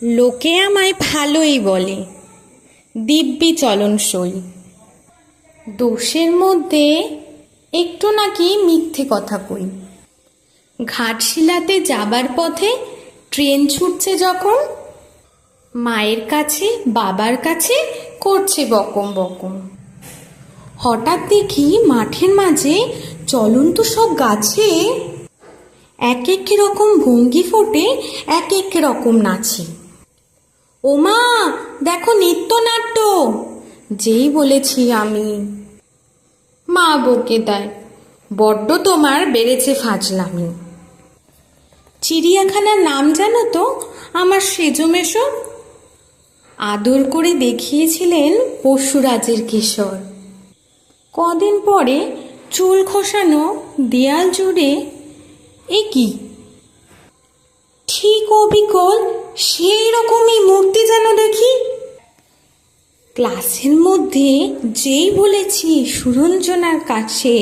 লোকে আমায় ভালোই বলে, দিব্যি চলনসই। দোষের মধ্যে একটু নাকি মিথ্যে কথা কই। ঘাটশিলাতে যাবার পথে ট্রেন ছুটছে যখন, মায়ের কাছে বাবার কাছে করছে বকম বকম। হঠাৎ দেখি মাঠের মাঝে চলন্ত সব গাছে এক এক রকম ভঙ্গি ফোটে, এক এক রকম নাচে। ওমা, দেখো নৃত্যনাট্য! যেই বলেছি আমি, মা বকে দেয়, বড্ড তোমার বেড়েছে ফাজলামি। চিড়িয়াখানার নাম জানো তো আমার সেজমেশো? আদর করে দেখিয়েছিলেন পশুরাজের কিশোর। কদিন পরে চুল খসানো দেয়াল জুড়ে এ কি, ঠিক অবিকল সেই রকমই মূর্তি যেন দেখি। ক্লাসের মধ্যে যেই বলেছি সুরঞ্জনার কাছে,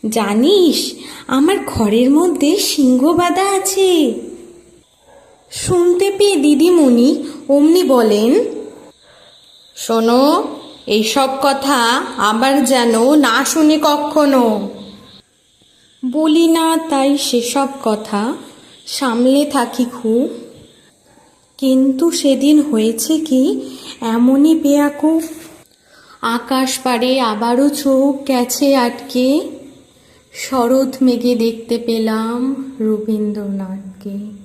জানিস আমার ঘরের মধ্যে সিংহ বাঁধা আছে। শুনতে পেয়ে দিদিমণি অমনি বলেন, শোনো, এইসব কথা আবার যেন না শুনি কখনো। বলি না তাই সেসব কথা, সামলে থাকি খুব। কিন্তু সেদিন হয়েছে কি এমনই বেয়াকুব, আকাশ পাড়ে আবারও চোখ গেছে আটকে, শরৎ মেঘে দেখতে পেলাম রবীন্দ্রনাথকে।